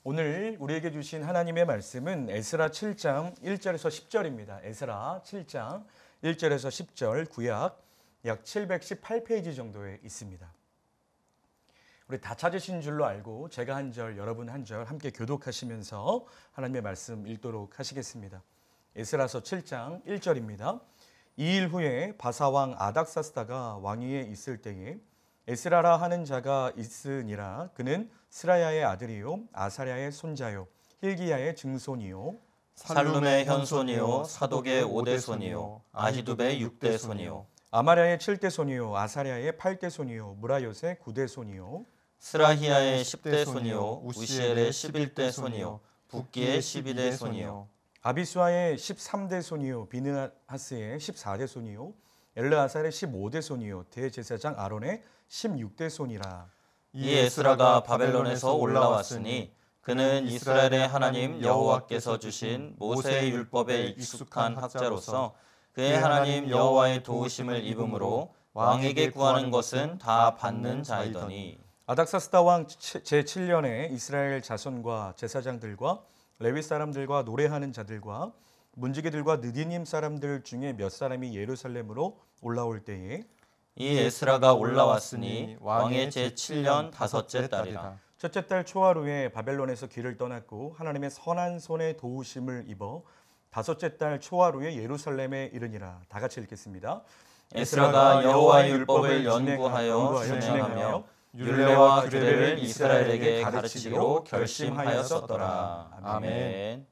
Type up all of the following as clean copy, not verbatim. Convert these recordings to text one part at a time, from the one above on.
오늘 우리에게 주신 하나님의 말씀은 에스라 7장 1절에서 10절입니다. 에스라 7장 1절에서 10절 구약 약 718페이지 정도에 있습니다. 우리 다 찾으신 줄로 알고 제가 한 절, 여러분 한 절 함께 교독하시면서 하나님의 말씀 읽도록 하시겠습니다. 에스라서 7장 1절입니다. 2일 후에 바사왕 아닥사스다가 왕위에 있을 때에 에스라라 하는 자가 있으니라. 그는 스라야의 아들이요 아사랴의 손자요 힐기야의 증손이요 살룸의 현손이요 사독의 5대 손이요 아히두베의 6대 손이요 아마랴의 7대 손이요 아사랴의 8대 손이요 무라요의 9대 손이요 스라히야의 10대 손이요 우시엘의 11대 손이요 붓기의 12대 손이요 아비수아의 13대 손이요 비느하스의 14대 손이요 엘르아살의 15대 손이요 대제사장 아론의 16대 손이라. 이 에스라가 바벨론에서 올라왔으니 그는 이스라엘의 하나님 여호와께서 주신 모세의 율법에 익숙한 학자로서 그의 하나님 여호와의 도우심을 입음으로 왕에게 구하는 것은 다 받는 자이더니 아닥사스다 왕 제7년에 이스라엘 자손과 제사장들과 레위 사람들과 노래하는 자들과 문지기들과 느디님 사람들 중에 몇 사람이 예루살렘으로 올라올 때에 이 에스라가 올라왔으니 왕의 제7년 다섯째 달이라. 첫째 달 초하루에 바벨론에서 길을 떠났고 하나님의 선한 손에 도우심을 입어 다섯째 달 초하루에 예루살렘에 이르니라. 다 같이 읽겠습니다. 에스라가 여호와의 율법을 연구하여 준행하며 율례와 규례를 이스라엘에게 가르치기로 결심하였었더라. 아멘.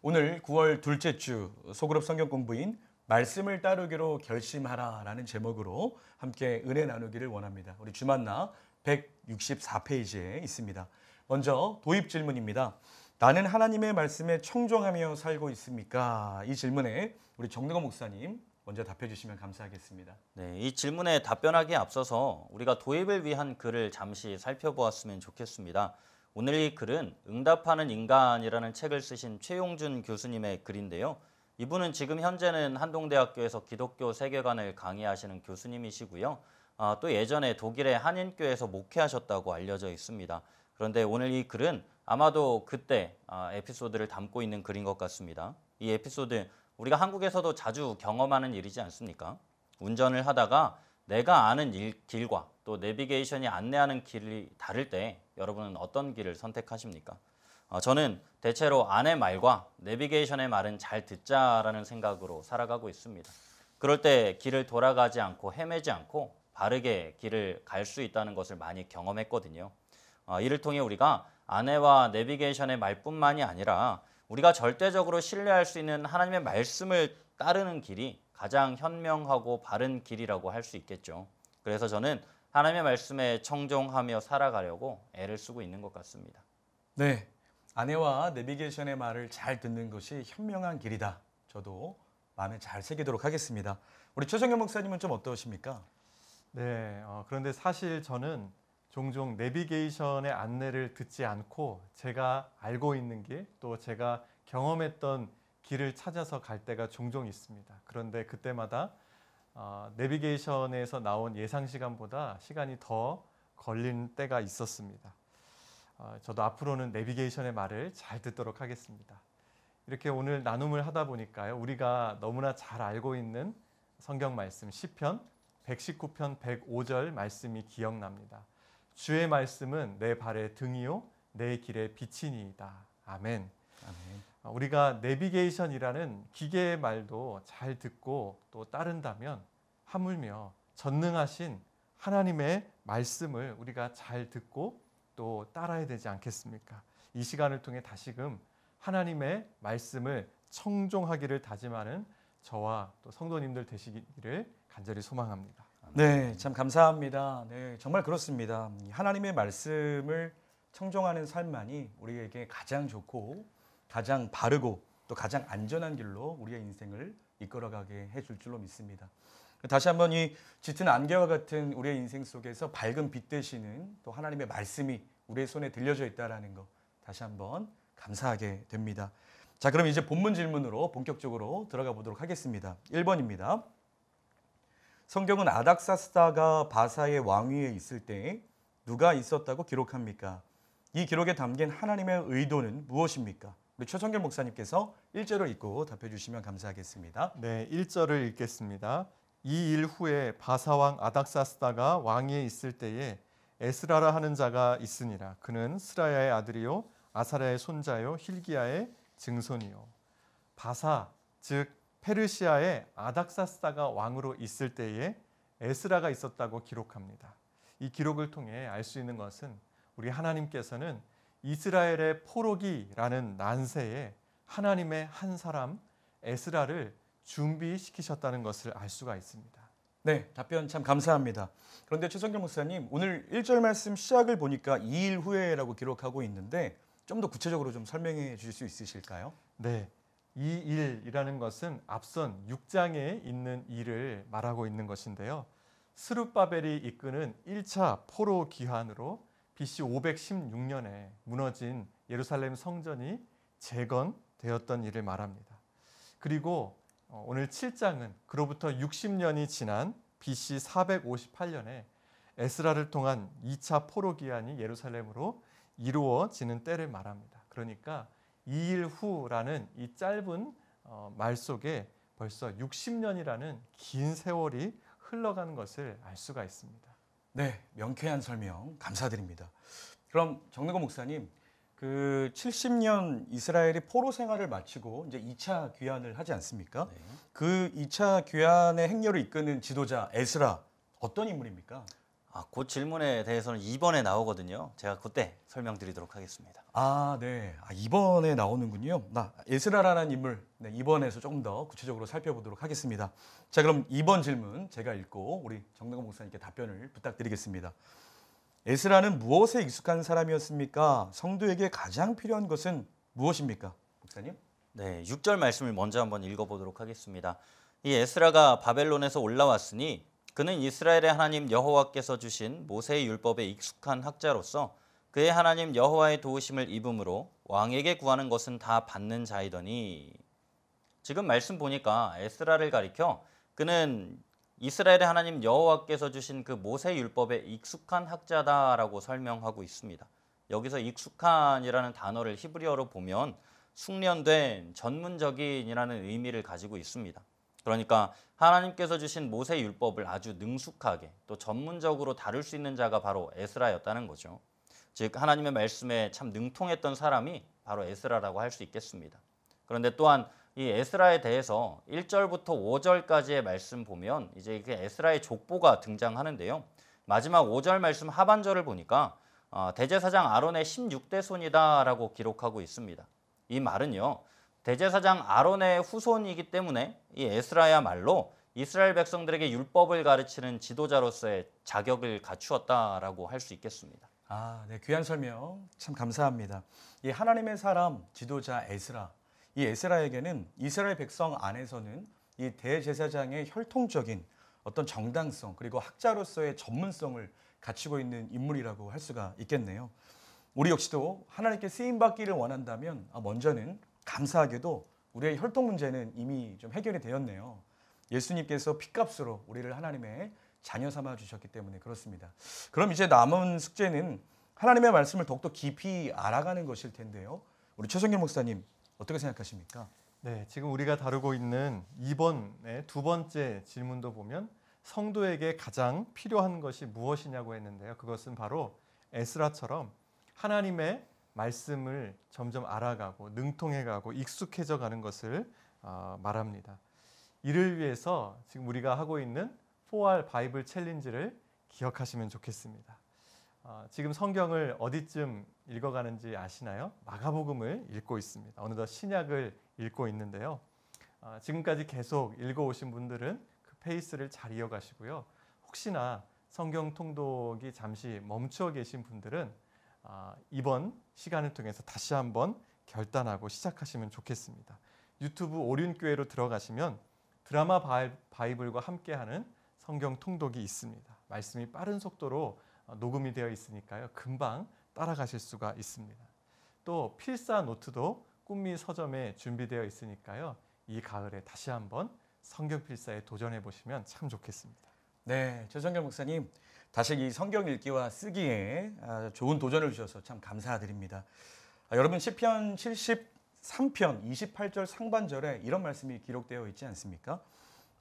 오늘 9월 둘째 주 소그룹 성경 공부인 말씀을 따르기로 결심하라라는 제목으로 함께 은혜 나누기를 원합니다. 우리 주만나 164페이지에 있습니다. 먼저 도입 질문입니다. 나는 하나님의 말씀에 청종하며 살고 있습니까? 이 질문에 우리 정능호 목사님 먼저 답해 주시면 감사하겠습니다. 네, 이 질문에 답변하기에 앞서서 우리가 도입을 위한 글을 잠시 살펴보았으면 좋겠습니다. 오늘 이 글은 응답하는 인간이라는 책을 쓰신 최용준 교수님의 글인데요. 이분은 지금 현재는 한동대학교에서 기독교 세계관을 강의하시는 교수님이시고요. 또 예전에 독일의 한인교회에서 목회하셨다고 알려져 있습니다. 그런데 오늘 이 글은 아마도 그때 에피소드를 담고 있는 글인 것 같습니다. 이 에피소드 우리가 한국에서도 자주 경험하는 일이지 않습니까? 운전을 하다가 내가 아는 길과 또 내비게이션이 안내하는 길이 다를 때 여러분은 어떤 길을 선택하십니까? 저는 대체로 아내 말과 내비게이션의 말은 잘 듣자라는 생각으로 살아가고 있습니다. 그럴 때 길을 돌아가지 않고 헤매지 않고 바르게 길을 갈 수 있다는 것을 많이 경험했거든요. 이를 통해 우리가 아내와 내비게이션의 말뿐만이 아니라 우리가 절대적으로 신뢰할 수 있는 하나님의 말씀을 따르는 길이 가장 현명하고 바른 길이라고 할 수 있겠죠. 그래서 저는 하나님의 말씀에 청종하며 살아가려고 애를 쓰고 있는 것 같습니다. 네, 아내와 내비게이션의 말을 잘 듣는 것이 현명한 길이다. 저도 마음에 잘 새기도록 하겠습니다. 우리 최성현 목사님은 좀 어떠십니까? 네, 그런데 사실 저는 종종 내비게이션의 안내를 듣지 않고 제가 알고 있는 길, 또 제가 경험했던 길을 찾아서 갈 때가 종종 있습니다. 그런데 그때마다 내비게이션에서 나온 예상 시간보다 시간이 더 걸린 때가 있었습니다. 저도 앞으로는 내비게이션의 말을 잘 듣도록 하겠습니다. 이렇게 오늘 나눔을 하다 보니까요, 우리가 너무나 잘 알고 있는 성경 말씀 시편 119편 105절 말씀이 기억납니다. 주의 말씀은 내 발의 등이요 내 길의 빛이니이다. 아멘. 아멘. 우리가 내비게이션이라는 기계의 말도 잘 듣고 또 따른다면 하물며 전능하신 하나님의 말씀을 우리가 잘 듣고 또 따라야 되지 않겠습니까? 이 시간을 통해 다시금 하나님의 말씀을 청종하기를 다짐하는 저와 또 성도님들 되시기를 간절히 소망합니다. 네, 참 감사합니다. 네, 정말 그렇습니다. 하나님의 말씀을 청종하는 삶만이 우리에게 가장 좋고 가장 바르고 또 가장 안전한 길로 우리의 인생을 이끌어가게 해줄 줄로 믿습니다. 다시 한번 이 짙은 안개와 같은 우리의 인생 속에서 밝은 빛 되시는 또 하나님의 말씀이 우리의 손에 들려져 있다는 것 다시 한번 감사하게 됩니다. 자, 그럼 이제 본문 질문으로 본격적으로 들어가 보도록 하겠습니다. 1번입니다. 성경은 아닥사스다가 바사의 왕위에 있을 때 누가 있었다고 기록합니까? 이 기록에 담긴 하나님의 의도는 무엇입니까? 우리 최성길 목사님께서 1절을 읽고 답해 주시면 감사하겠습니다. 네, 1절을 읽겠습니다. 이 일 후에 바사왕 아닥사스다가 왕위에 있을 때에 에스라라 하는 자가 있으니라. 그는 스라야의 아들이요 아사랴의 손자요 힐기야의 증손이요. 바사 즉 페르시아의 아닥사스다가 왕으로 있을 때에 에스라가 있었다고 기록합니다. 이 기록을 통해 알 수 있는 것은 우리 하나님께서는 이스라엘의 포로기라는 난세에 하나님의 한 사람 에스라를 준비시키셨다는 것을 알 수가 있습니다. 네, 답변 참 감사합니다. 그런데 최성길 목사님, 오늘 1절 말씀 시작을 보니까 2일 후에라고 기록하고 있는데 좀 더 구체적으로 좀 설명해 주실 수 있으실까요? 네, 이 일이라는 것은 앞선 6장에 있는 일을 말하고 있는 것인데요. 스룹바벨이 이끄는 1차 포로 귀환으로 BC 516년에 무너진 예루살렘 성전이 재건되었던 일을 말합니다. 그리고 오늘 7장은 그로부터 60년이 지난 BC 458년에 에스라를 통한 2차 포로 귀환이 예루살렘으로 이루어지는 때를 말합니다. 그러니까 2일 후라는 이 짧은 말 속에 벌써 60년이라는 긴 세월이 흘러가는 것을 알 수가 있습니다. 네, 명쾌한 설명 감사드립니다. 그럼 정능건 목사님, 그 70년 이스라엘이 포로 생활을 마치고 이제 2차 귀환을 하지 않습니까? 네. 그 2차 귀환의 행렬을 이끄는 지도자 에스라 어떤 인물입니까? 그 질문에 대해서는 2번에 나오거든요. 제가 그때 설명드리도록 하겠습니다. 네. 이번에 나오는군요. 에스라라는 인물, 네, 이번에서 조금 더 구체적으로 살펴보도록 하겠습니다. 자, 그럼 2번 질문 제가 읽고 우리 정능건 목사님께 답변을 부탁드리겠습니다. 에스라는 무엇에 익숙한 사람이었습니까? 성도에게 가장 필요한 것은 무엇입니까? 목사님? 네, 6절 말씀을 먼저 한번 읽어보도록 하겠습니다. 이 에스라가 바벨론에서 올라왔으니 그는 이스라엘의 하나님 여호와께서 주신 모세의 율법에 익숙한 학자로서 그의 하나님 여호와의 도우심을 입음으로 왕에게 구하는 것은 다 받는 자이더니, 지금 말씀 보니까 에스라를 가리켜 그는 이스라엘의 하나님 여호와께서 주신 그 모세 율법에 익숙한 학자다라고 설명하고 있습니다. 여기서 익숙한이라는 단어를 히브리어로 보면 숙련된, 전문적인이라는 의미를 가지고 있습니다. 그러니까 하나님께서 주신 모세 율법을 아주 능숙하게 또 전문적으로 다룰 수 있는 자가 바로 에스라였다는 거죠. 즉 하나님의 말씀에 참 능통했던 사람이 바로 에스라라고 할 수 있겠습니다. 그런데 또한 이 에스라에 대해서 1절부터 5절까지의 말씀 보면 이제 그 에스라의 족보가 등장하는데요. 마지막 5절 말씀 하반절을 보니까 대제사장 아론의 16대 손이다라고 기록하고 있습니다. 이 말은요, 대제사장 아론의 후손이기 때문에 이 에스라야말로 이스라엘 백성들에게 율법을 가르치는 지도자로서의 자격을 갖추었다라고 할 수 있겠습니다. 네, 귀한 설명 참 감사합니다. 이 하나님의 사람 지도자 에스라, 이 에스라에게는 이스라엘 백성 안에서는 이 대제사장의 혈통적인 어떤 정당성 그리고 학자로서의 전문성을 갖추고 있는 인물이라고 할 수가 있겠네요. 우리 역시도 하나님께 쓰임 받기를 원한다면 먼저는 감사하게도 우리의 혈통 문제는 이미 좀 해결이 되었네요. 예수님께서 핏값으로 우리를 하나님의 자녀 삼아 주셨기 때문에 그렇습니다. 그럼 이제 남은 숙제는 하나님의 말씀을 더욱더 깊이 알아가는 것일 텐데요. 우리 최성길 목사님 어떻게 생각하십니까? 네, 지금 우리가 다루고 있는 2번의 두 번째 질문도 보면 성도에게 가장 필요한 것이 무엇이냐고 했는데요. 그것은 바로 에스라처럼 하나님의 말씀을 점점 알아가고 능통해가고 익숙해져 가는 것을 말합니다. 이를 위해서 지금 우리가 하고 있는 4R 바이블 챌린지를 기억하시면 좋겠습니다. 지금 성경을 어디쯤 읽어가는지 아시나요? 마가복음을 읽고 있습니다. 어느덧 신약을 읽고 있는데요. 지금까지 계속 읽어오신 분들은 그 페이스를 잘 이어가시고요. 혹시나 성경 통독이 잠시 멈춰 계신 분들은 이번 시간을 통해서 다시 한번 결단하고 시작하시면 좋겠습니다. 유튜브 오륜교회로 들어가시면 드라마 바이블과 함께하는 성경 통독이 있습니다. 말씀이 빠른 속도로 녹음이 되어 있으니까요. 금방 따라가실 수가 있습니다. 또 필사 노트도 꿈미 서점에 준비되어 있으니까요. 이 가을에 다시 한번 성경 필사에 도전해 보시면 참 좋겠습니다. 네, 최성결 목사님 다시 이 성경 읽기와 쓰기에 좋은 도전을 주셔서 참 감사드립니다. 여러분 시편 73편 28절 상반절에 이런 말씀이 기록되어 있지 않습니까?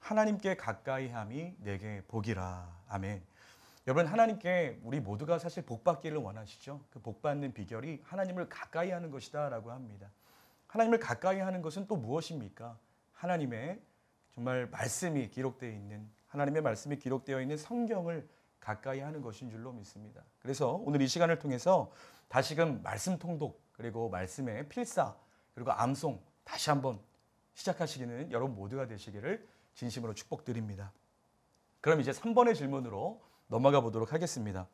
하나님께 가까이함이 내게 복이라. 아멘. 여러분 하나님께 우리 모두가 사실 복 받기를 원하시죠. 그 복 받는 비결이 하나님을 가까이 하는 것이다라고 합니다. 하나님을 가까이 하는 것은 또 무엇입니까? 하나님의 정말 말씀이 기록되어 있는 하나님의 말씀이 기록되어 있는 성경을 가까이 하는 것인 줄로 믿습니다. 그래서 오늘 이 시간을 통해서 다시금 말씀 통독 그리고 말씀의 필사 그리고 암송 다시 한번 시작하시기는 여러분 모두가 되시기를 진심으로 축복드립니다. 그럼 이제 3번의 질문으로 넘어가 보도록 하겠습니다.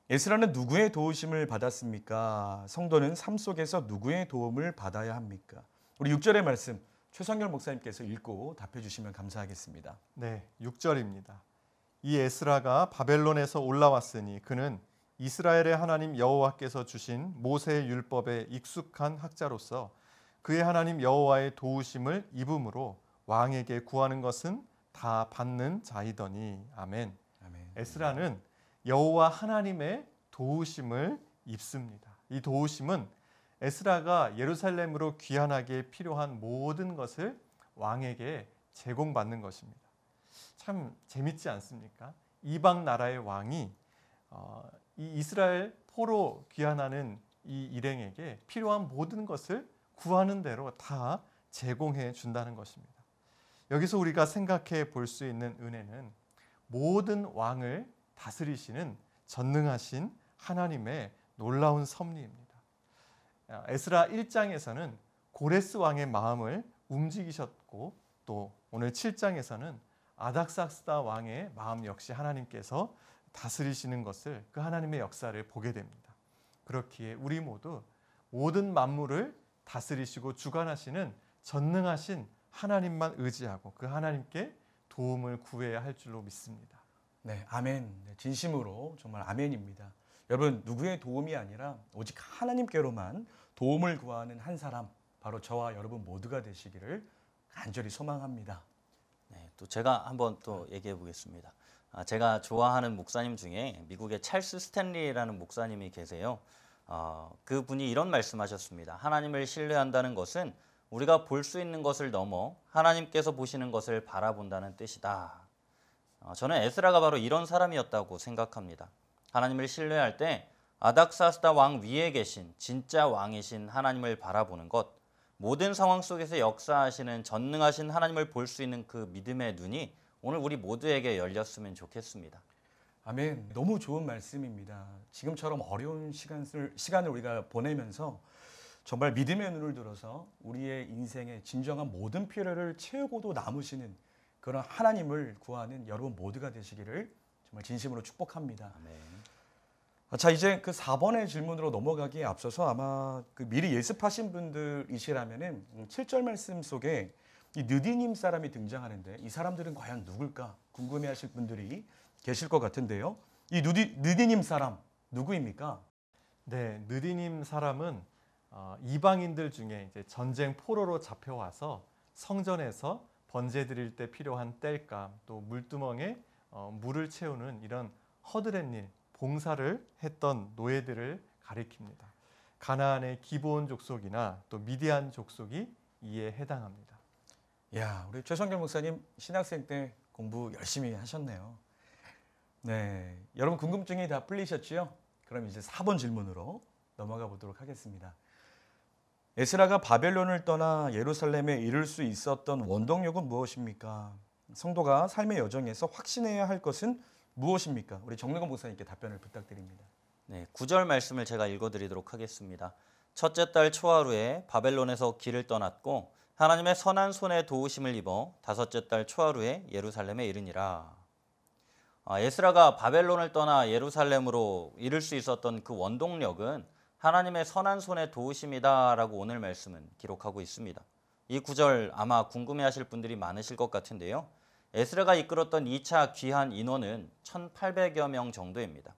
에스라는 누구의 도우심을 받았습니까? 성도는 삶 속에서 누구의 도움을 받아야 합니까? 우리 6절의 말씀 최성결 목사님께서 읽고 답해 주시면 감사하겠습니다. 네, 6절입니다. 이 에스라가 바벨론에서 올라왔으니 그는 이스라엘의 하나님 여호와께서 주신 모세의 율법에 익숙한 학자로서 그의 하나님 여호와의 도우심을 입음으로 왕에게 구하는 것은 다 받는 자이더니. 아멘. 아멘. 에스라는 여호와 하나님의 도우심을 입습니다. 이 도우심은 에스라가 예루살렘으로 귀환하기에 필요한 모든 것을 왕에게 제공받는 것입니다. 참 재밌지 않습니까? 이방 나라의 왕이 이 이스라엘 포로 귀환하는 이 일행에게 필요한 모든 것을 구하는 대로 다 제공해 준다는 것입니다. 여기서 우리가 생각해 볼 수 있는 은혜는 모든 왕을 다스리시는 전능하신 하나님의 놀라운 섭리입니다. 에스라 1장에서는 고레스 왕의 마음을 움직이셨고 또 오늘 7장에서는 아닥사스다 왕의 마음 역시 하나님께서 다스리시는 것을 그 하나님의 역사를 보게 됩니다. 그렇기에 우리 모두 모든 만물을 다스리시고 주관하시는 전능하신 하나님만 의지하고 그 하나님께 도움을 구해야 할 줄로 믿습니다. 네, 아멘. 진심으로 정말 아멘입니다. 여러분 누구의 도움이 아니라 오직 하나님께로만 도움을 구하는 한 사람 바로 저와 여러분 모두가 되시기를 간절히 소망합니다. 네, 또 제가 한번 또 얘기해 보겠습니다. 제가 좋아하는 목사님 중에 미국의 찰스 스탠리라는 목사님이 계세요. 그분이 이런 말씀하셨습니다. 하나님을 신뢰한다는 것은 우리가 볼 수 있는 것을 넘어 하나님께서 보시는 것을 바라본다는 뜻이다. 저는 에스라가 바로 이런 사람이었다고 생각합니다. 하나님을 신뢰할 때 아닥사스다 왕 위에 계신 진짜 왕이신 하나님을 바라보는 것, 모든 상황 속에서 역사하시는 전능하신 하나님을 볼 수 있는 그 믿음의 눈이 오늘 우리 모두에게 열렸으면 좋겠습니다. 아멘. 너무 좋은 말씀입니다. 지금처럼 어려운 시간을 우리가 보내면서 정말 믿음의 눈을 들어서 우리의 인생의 진정한 모든 필요를 채우고도 남으시는 그런 하나님을 구하는 여러분 모두가 되시기를 정말 진심으로 축복합니다. 아멘. 자, 이제 그 4번의 질문으로 넘어가기에 앞서서 아마 그 미리 예습하신 분들이시라면은 7절 말씀 속에 이 느디님 사람이 등장하는데 이 사람들은 과연 누굴까 궁금해하실 분들이 계실 것 같은데요. 이 느디님 사람 누구입니까? 네, 느디님 사람은 이방인들 중에 이제 전쟁 포로로 잡혀와서 성전에서 번제 드릴 때 필요한 땔감 또 물두멍에 물을 채우는 이런 허드렛일 봉사를 했던 노예들을 가리킵니다. 가나안의 기브온 족속이나 또 미디안 족속이 이에 해당합니다. 야, 우리 최성결 목사님 신학생 때 공부 열심히 하셨네요. 네, 여러분 궁금증이 다 풀리셨지요? 그럼 이제 4번 질문으로 넘어가 보도록 하겠습니다. 에스라가 바벨론을 떠나 예루살렘에 이를 수 있었던 원동력은 무엇입니까? 성도가 삶의 여정에서 확신해야 할 것은 무엇입니까? 우리 정능건 목사님께 답변을 부탁드립니다. 네, 9절 말씀을 제가 읽어드리도록 하겠습니다. 첫째 달 초하루에 바벨론에서 길을 떠났고 하나님의 선한 손에 도우심을 입어 다섯째 달 초하루에 예루살렘에 이르니라. 에스라가 바벨론을 떠나 예루살렘으로 이를 수 있었던 그 원동력은 하나님의 선한 손의 도우심이다라고 오늘 말씀은 기록하고 있습니다. 이 구절 아마 궁금해하실 분들이 많으실 것 같은데요. 에스라가 이끌었던 2차 귀환 인원은 1,800여 명 정도입니다.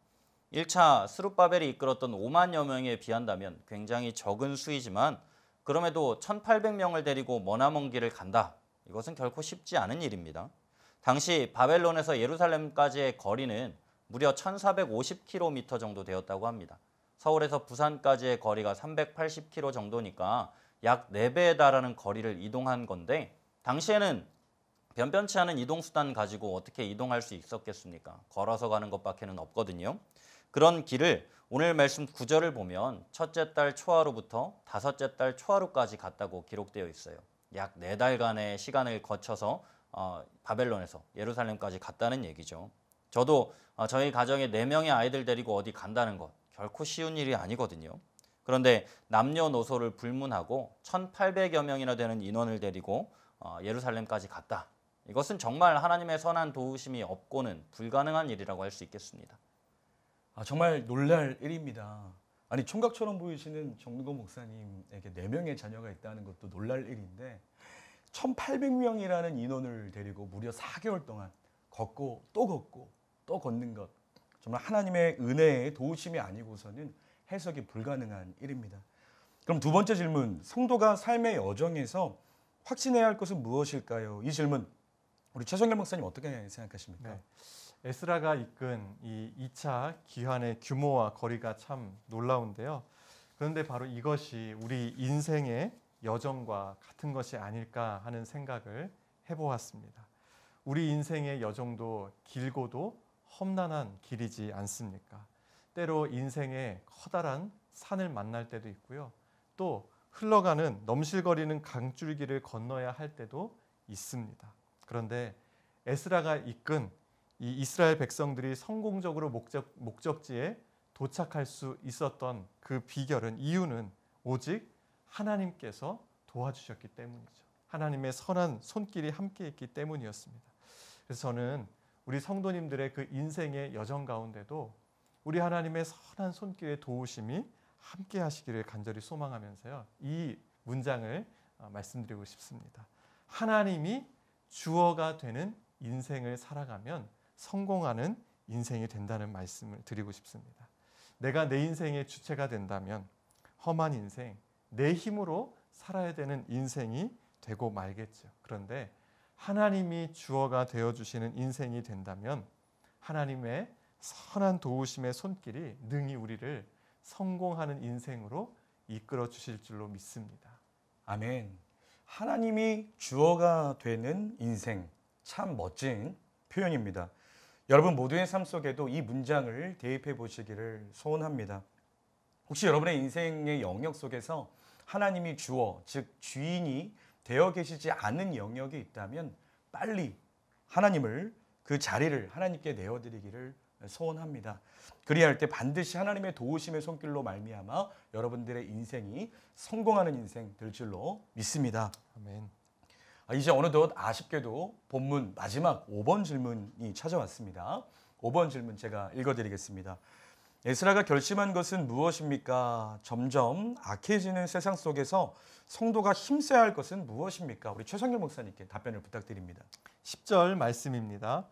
1차 스룹바벨이 이끌었던 5만여 명에 비한다면 굉장히 적은 수이지만 그럼에도 1,800명을 데리고 머나먼 길을 간다. 이것은 결코 쉽지 않은 일입니다. 당시 바벨론에서 예루살렘까지의 거리는 무려 1450km 정도 되었다고 합니다. 서울에서 부산까지의 거리가 380km 정도니까 약 4배에 달하는 거리를 이동한 건데 당시에는 변변치 않은 이동수단 가지고 어떻게 이동할 수 있었겠습니까? 걸어서 가는 것밖에는 없거든요. 그런 길을 오늘 말씀 9절을 보면 첫째 달 초하루부터 다섯째 달 초하루까지 갔다고 기록되어 있어요. 약 4달간의 시간을 거쳐서 바벨론에서 예루살렘까지 갔다는 얘기죠. 저도 저희 가정에 4명의 아이들 데리고 어디 간다는 것 결코 쉬운 일이 아니거든요. 그런데 남녀노소를 불문하고 1,800여 명이나 되는 인원을 데리고 예루살렘까지 갔다. 이것은 정말 하나님의 선한 도우심이 없고는 불가능한 일이라고 할 수 있겠습니다. 정말 놀랄 일입니다. 아니 총각처럼 보이시는 정근고 목사님에게 4명의 자녀가 있다는 것도 놀랄 일인데 1,800명이라는 인원을 데리고 무려 4개월 동안 걷고 또 걷는 것 정말 하나님의 은혜의 도우심이 아니고서는 해석이 불가능한 일입니다. 그럼 두 번째 질문, 성도가 삶의 여정에서 확신해야 할 것은 무엇일까요? 이 질문 우리 최성길 목사님 어떻게 생각하십니까? 네. 에스라가 이끈 이 2차 기환의 규모와 거리가 참 놀라운데요. 그런데 바로 이것이 우리 인생의 여정과 같은 것이 아닐까 하는 생각을 해보았습니다. 우리 인생의 여정도 길고도 험난한 길이지 않습니까? 때로 인생의 커다란 산을 만날 때도 있고요. 또 흘러가는 넘실거리는 강줄기를 건너야 할 때도 있습니다. 그런데 에스라가 이끈 이 이스라엘 백성들이 성공적으로 목적지에 도착할 수 있었던 그 비결은 이유는 오직 하나님께서 도와주셨기 때문이죠. 하나님의 선한 손길이 함께했기 때문이었습니다. 그래서 저는 우리 성도님들의 그 인생의 여정 가운데도 우리 하나님의 선한 손길의 도우심이 함께 하시기를 간절히 소망하면서요. 이 문장을 말씀드리고 싶습니다. 하나님이 주어가 되는 인생을 살아가면 성공하는 인생이 된다는 말씀을 드리고 싶습니다. 내가 내 인생의 주체가 된다면 험한 인생, 내 힘으로 살아야 되는 인생이 되고 말겠죠. 그런데 하나님이 주어가 되어주시는 인생이 된다면 하나님의 선한 도우심의 손길이 능히 우리를 성공하는 인생으로 이끌어 주실 줄로 믿습니다. 아멘. 하나님이 주어가 되는 인생, 참 멋진 표현입니다. 여러분 모두의 삶 속에도 이 문장을 대입해 보시기를 소원합니다. 혹시 여러분의 인생의 영역 속에서 하나님이 주어, 즉 주인이 되어 계시지 않은 영역이 있다면 빨리 하나님을 그 자리를 하나님께 내어드리기를 소원합니다. 그리할 때 반드시 하나님의 도우심의 손길로 말미암아 여러분들의 인생이 성공하는 인생 될 줄로 믿습니다. 아멘. 이제 어느덧 아쉽게도 본문 마지막 5번 질문이 찾아왔습니다. 5번 질문 제가 읽어드리겠습니다. 에스라가 결심한 것은 무엇입니까? 점점 악해지는 세상 속에서 성도가 힘써야 할 것은 무엇입니까? 우리 최성길 목사님께 답변을 부탁드립니다. 10절 말씀입니다.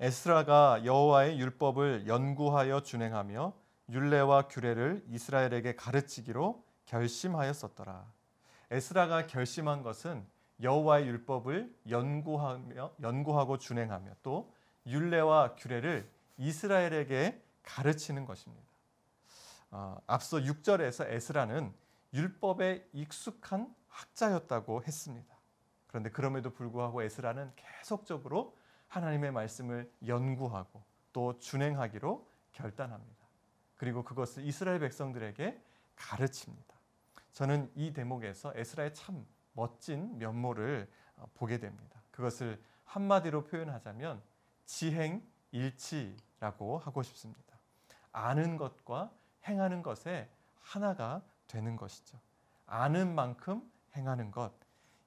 에스라가 여호와의 율법을 연구하여 준행하며 율례와 규례를 이스라엘에게 가르치기로 결심하였었더라. 에스라가 결심한 것은 여호와의 율법을 연구하고 준행하며 또 율례와 규례를 이스라엘에게 가르치는 것입니다. 앞서 6절에서 에스라는 율법에 익숙한 학자였다고 했습니다. 그런데 그럼에도 불구하고 에스라는 계속적으로 하나님의 말씀을 연구하고 또 준행하기로 결단합니다. 그리고 그것을 이스라엘 백성들에게 가르칩니다. 저는 이 대목에서 에스라의 참 멋진 면모를 보게 됩니다. 그것을 한마디로 표현하자면 지행일치라고 하고 싶습니다. 아는 것과 행하는 것에 하나가 되는 것이죠. 아는 만큼 행하는 것,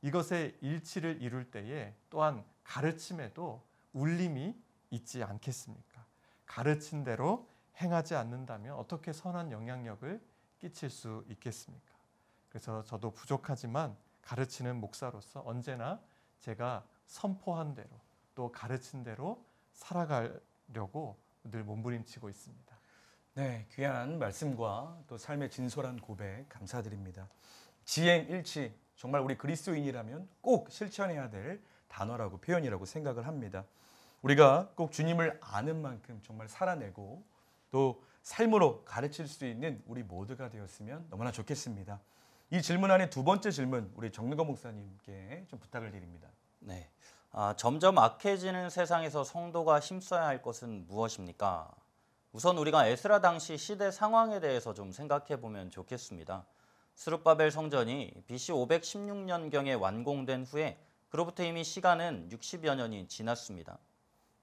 이것의 일치를 이룰 때에 또한 가르침에도 울림이 있지 않겠습니까? 가르친 대로 행하지 않는다면 어떻게 선한 영향력을 끼칠 수 있겠습니까? 그래서 저도 부족하지만 가르치는 목사로서 언제나 제가 선포한 대로 또 가르친 대로 살아가려고 늘 몸부림치고 있습니다. 네, 귀한 말씀과 또 삶의 진솔한 고백 감사드립니다. 지행일치, 정말 우리 그리스도인이라면 꼭 실천해야 될 단어라고 표현이라고 생각을 합니다. 우리가 꼭 주님을 아는 만큼 정말 살아내고 또 삶으로 가르칠 수 있는 우리 모두가 되었으면 너무나 좋겠습니다. 이 질문 안에 두 번째 질문 우리 정능거 목사님께 좀 부탁을 드립니다. 네. 점점 악해지는 세상에서 성도가 힘써야 할 것은 무엇입니까? 우선 우리가 에스라 당시 시대 상황에 대해서 좀 생각해 보면 좋겠습니다. 스룹바벨 성전이 BC 516년경에 완공된 후에 그로부터 이미 시간은 60여 년이 지났습니다.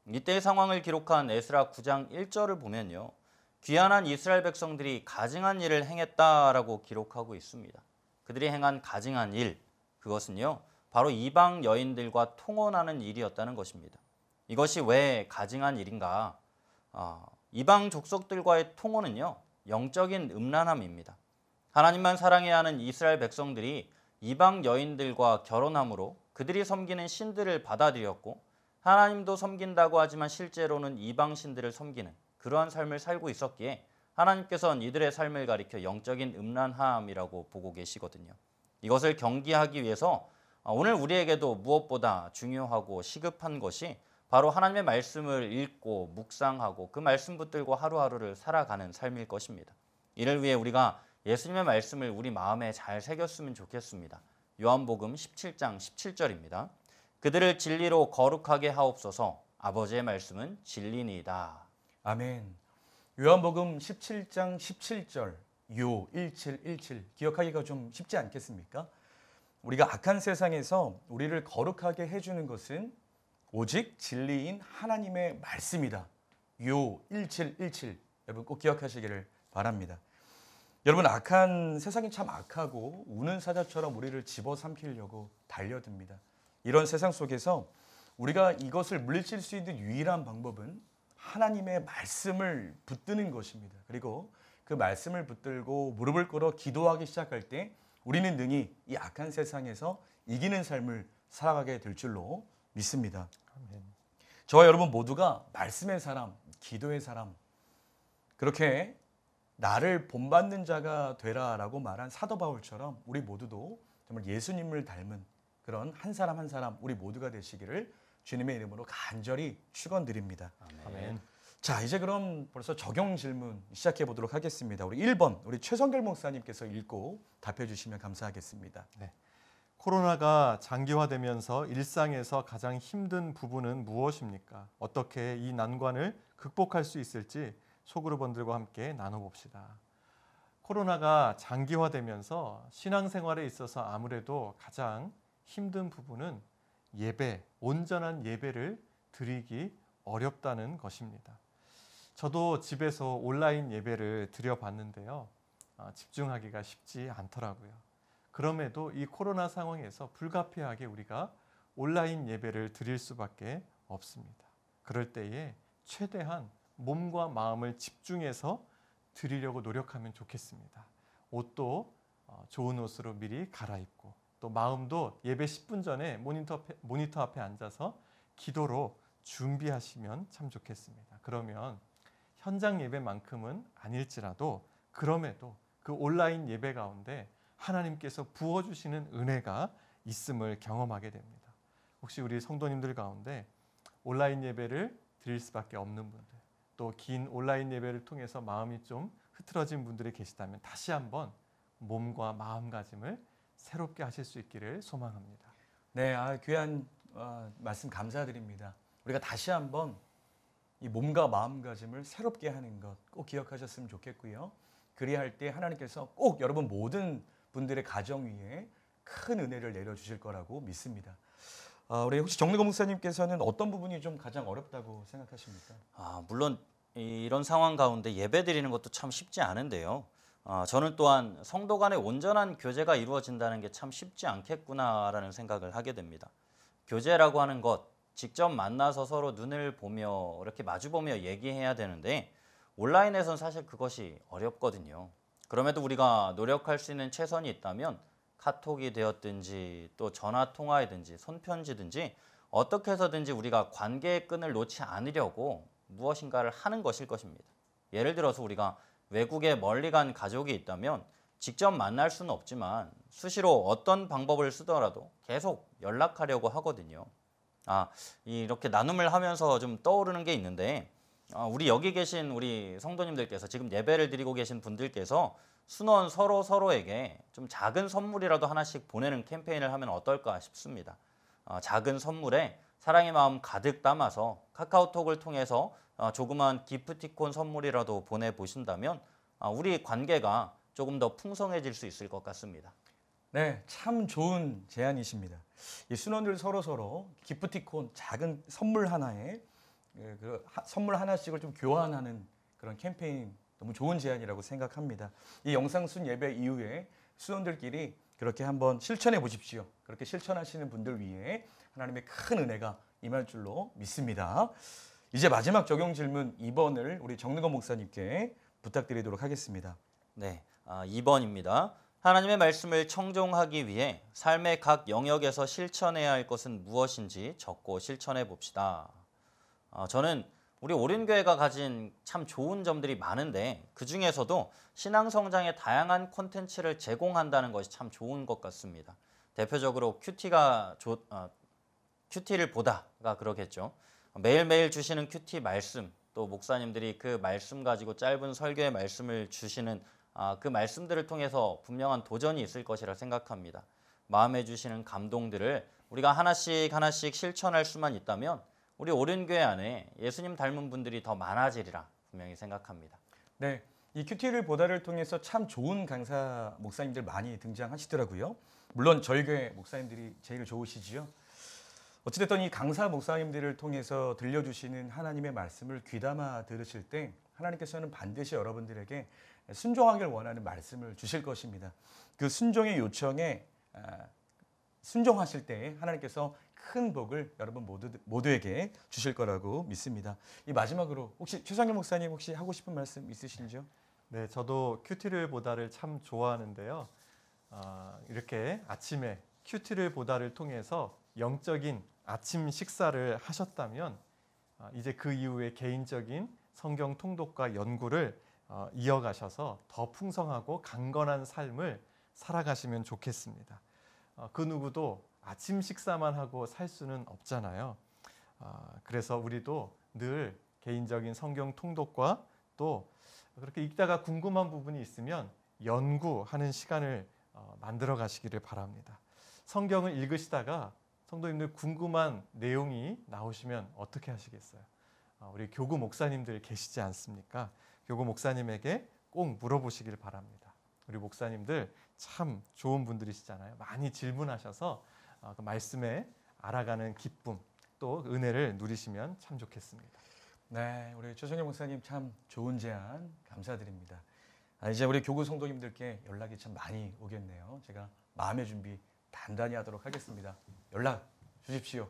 이때의 상황을 기록한 에스라 9장 1절을 보면요. 귀환한 이스라엘 백성들이 가증한 일을 행했다라고 기록하고 있습니다. 그들이 행한 가증한 일, 그것은요. 바로 이방 여인들과 통혼하는 일이었다는 것입니다. 이것이 왜 가증한 일인가? 이방 족속들과의 통혼은요. 영적인 음란함입니다. 하나님만 사랑해야 하는 이스라엘 백성들이 이방 여인들과 결혼함으로 그들이 섬기는 신들을 받아들였고 하나님도 섬긴다고 하지만 실제로는 이방 신들을 섬기는 그러한 삶을 살고 있었기에 하나님께서는 이들의 삶을 가리켜 영적인 음란함이라고 보고 계시거든요. 이것을 경계하기 위해서 오늘 우리에게도 무엇보다 중요하고 시급한 것이 바로 하나님의 말씀을 읽고 묵상하고 그 말씀 붙들고 하루하루를 살아가는 삶일 것입니다. 이를 위해 우리가 예수님의 말씀을 우리 마음에 잘 새겼으면 좋겠습니다. 요한복음 17장 17절입니다. 그들을 진리로 거룩하게 하옵소서. 아버지의 말씀은 진리니이다. 아멘. 요한복음 17장 17절 요 1717 기억하기가 좀 쉽지 않겠습니까? 우리가 악한 세상에서 우리를 거룩하게 해주는 것은 오직 진리인 하나님의 말씀이다. 요 1717 여러분 꼭 기억하시기를 바랍니다. 여러분 악한 세상이 참 악하고 우는 사자처럼 우리를 집어삼키려고 달려듭니다. 이런 세상 속에서 우리가 이것을 물리칠 수 있는 유일한 방법은 하나님의 말씀을 붙드는 것입니다. 그리고 그 말씀을 붙들고 무릎을 꿇어 기도하기 시작할 때 우리는 능히 이 악한 세상에서 이기는 삶을 살아가게 될 줄로 믿습니다. 아멘. 저와 여러분 모두가 말씀의 사람, 기도의 사람, 그렇게 나를 본받는 자가 되라라고 말한 사도 바울처럼 우리 모두도 정말 예수님을 닮은 그런 한 사람 한 사람 우리 모두가 되시기를 주님의 이름으로 간절히 축원드립니다. 아멘. 자, 이제 그럼 벌써 적용 질문 시작해 보도록 하겠습니다. 우리 1번 우리 최성결 목사님께서 읽고 답해 주시면 감사하겠습니다. 코로나가 장기화되면서 일상에서 가장 힘든 부분은 무엇입니까? 어떻게 이 난관을 극복할 수 있을지 소그룹원들과 함께 나눠봅시다. 코로나가 장기화되면서 신앙생활에 있어서 아무래도 가장 힘든 부분은 예배, 온전한 예배를 드리기 어렵다는 것입니다. 저도 집에서 온라인 예배를 드려봤는데요. 집중하기가 쉽지 않더라고요. 그럼에도 이 코로나 상황에서 불가피하게 우리가 온라인 예배를 드릴 수밖에 없습니다. 그럴 때에 최대한 몸과 마음을 집중해서 드리려고 노력하면 좋겠습니다. 옷도 좋은 옷으로 미리 갈아입고 또 마음도 예배 10분 전에 모니터 앞에 앉아서 기도로 준비하시면 참 좋겠습니다. 그러면 현장 예배만큼은 아닐지라도 그럼에도 그 온라인 예배 가운데 하나님께서 부어주시는 은혜가 있음을 경험하게 됩니다. 혹시 우리 성도님들 가운데 온라인 예배를 드릴 수밖에 없는 분들, 또 긴 온라인 예배를 통해서 마음이 좀 흐트러진 분들이 계시다면 다시 한번 몸과 마음가짐을 새롭게 하실 수 있기를 소망합니다. 네, 귀한 말씀 감사드립니다. 우리가 다시 한번 이 몸과 마음가짐을 새롭게 하는 것 꼭 기억하셨으면 좋겠고요. 그리할 때 하나님께서 꼭 여러분 모든 분들의 가정 위에 큰 은혜를 내려주실 거라고 믿습니다. 우리 혹시 정능거 목사님께서는 어떤 부분이 좀 가장 어렵다고 생각하십니까? 물론 이런 상황 가운데 예배 드리는 것도 참 쉽지 않은데요. 저는 또한 성도 간의 온전한 교제가 이루어진다는 게 참 쉽지 않겠구나라는 생각을 하게 됩니다. 교제라고 하는 것, 직접 만나서 서로 눈을 보며 이렇게 마주보며 얘기해야 되는데 온라인에서는 사실 그것이 어렵거든요. 그럼에도 우리가 노력할 수 있는 최선이 있다면 카톡이 되었든지 또 전화 통화이든지 손편지든지 어떻게 해서든지 우리가 관계의 끈을 놓지 않으려고 무엇인가를 하는 것일 것입니다. 예를 들어서 우리가 외국에 멀리 간 가족이 있다면 직접 만날 수는 없지만 수시로 어떤 방법을 쓰더라도 계속 연락하려고 하거든요. 이렇게 나눔을 하면서 좀 떠오르는 게 있는데 우리 여기 계신 우리 성도님들께서 지금 예배를 드리고 계신 분들께서 순원 서로에게 좀 작은 선물이라도 하나씩 보내는 캠페인을 하면 어떨까 싶습니다. 작은 선물에 사랑의 마음 가득 담아서 카카오톡을 통해서 조그만 기프티콘 선물이라도 보내보신다면 우리 관계가 조금 더 풍성해질 수 있을 것 같습니다. 네, 참 좋은 제안이십니다. 이 순원들 서로 기프티콘 작은 선물 하나에 선물 하나씩을 좀 교환하는 그런 캠페인 너무 좋은 제안이라고 생각합니다. 이 영상 순 예배 이후에 순원들끼리 그렇게 한번 실천해 보십시오. 그렇게 실천하시는 분들 위해 하나님의 큰 은혜가 임할 줄로 믿습니다. 이제 마지막 적용 질문 2번을 우리 정능건 목사님께 부탁드리도록 하겠습니다. 네, 2번입니다. 하나님의 말씀을 청종하기 위해 삶의 각 영역에서 실천해야 할 것은 무엇인지 적고 실천해 봅시다. 저는 우리 오륜교회가 가진 참 좋은 점들이 많은데 그 중에서도 신앙 성장의 다양한 콘텐츠를 제공한다는 것이 참 좋은 것 같습니다. 대표적으로 큐티를 보다가 그러겠죠. 매일매일 주시는 큐티 말씀, 또 목사님들이 그 말씀 가지고 짧은 설교의 말씀을 주시는 그 말씀들을 통해서 분명한 도전이 있을 것이라 생각합니다. 마음에 주시는 감동들을 우리가 하나씩 실천할 수만 있다면 우리 오륜교회 안에 예수님 닮은 분들이 더 많아지리라 분명히 생각합니다. 네, 이 큐티를 보다를 통해서 참 좋은 강사 목사님들 많이 등장하시더라고요. 물론 저희 교회 목사님들이 제일 좋으시지요. 어찌됐든 이 강사 목사님들을 통해서 들려주시는 하나님의 말씀을 귀담아 들으실 때 하나님께서는 반드시 여러분들에게 순종하길 원하는 말씀을 주실 것입니다. 그 순종의 요청에 순종하실 때 하나님께서 큰 복을 여러분 모두에게 주실 거라고 믿습니다. 이 마지막으로 혹시 최상현 목사님 혹시 하고 싶은 말씀 있으신지요? 네, 저도 큐티를 보다를 참 좋아하는데요. 이렇게 아침에 큐티를 보다를 통해서 영적인 아침 식사를 하셨다면 이제 그 이후에 개인적인 성경 통독과 연구를 이어가셔서 더 풍성하고 강건한 삶을 살아가시면 좋겠습니다. 그 누구도 아침 식사만 하고 살 수는 없잖아요. 그래서 우리도 늘 개인적인 성경 통독과 또 그렇게 읽다가 궁금한 부분이 있으면 연구하는 시간을 만들어 가시기를 바랍니다. 성경을 읽으시다가 성도님들 궁금한 내용이 나오시면 어떻게 하시겠어요? 우리 교구 목사님들 계시지 않습니까? 교구 목사님에게 꼭 물어보시길 바랍니다. 우리 목사님들 참 좋은 분들이시잖아요. 많이 질문하셔서 그 말씀에 알아가는 기쁨 또 은혜를 누리시면 참 좋겠습니다. 네, 우리 최성현 목사님 참 좋은 제안 감사드립니다. 이제 우리 교구 성도님들께 연락이 참 많이 오겠네요. 제가 마음의 준비 단단히 하도록 하겠습니다. 연락 주십시오.